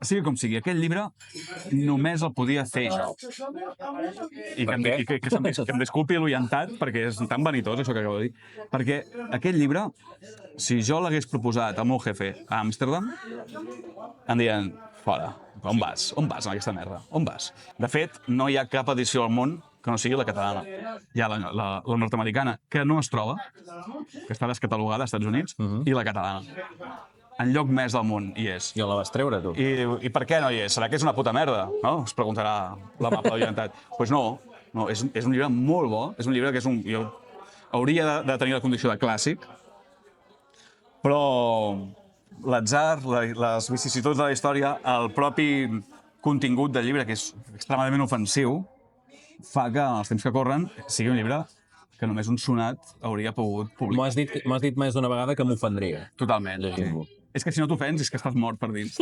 Sigui com sigui, aquell llibre només el podia fer jo. I que em disculpi l'orientat, perquè és tan vanitós això que acabo de dir. Perquè aquell llibre, si jo l'hagués proposat al meu jefe a Amsterdam, em diuen, fora, on vas? On vas amb aquesta merda? On vas? De fet, no hi ha cap edició al món que no sigui la catalana. Hi ha la nord-americana, que no es troba, que està descatalogada als Estats Units, i la catalana. En lloc més del món hi és. I on la vas treure, tu? I per què no hi és? Serà que és una puta merda? No? Es preguntarà l'amable orientat. Doncs no, és un llibre molt bo, és un llibre que jo hauria de tenir la condició de clàssic, però l'atzar, les vicissituds de la història, el propi contingut del llibre, que és extremadament ofensiu, fa que, en els temps que corren, sigui un llibre que només un sonat hauria pogut publicar. M'ho has dit més d'una vegada que m'ofendria. Totalment. És que si no t'ofens és que estàs mort per dins.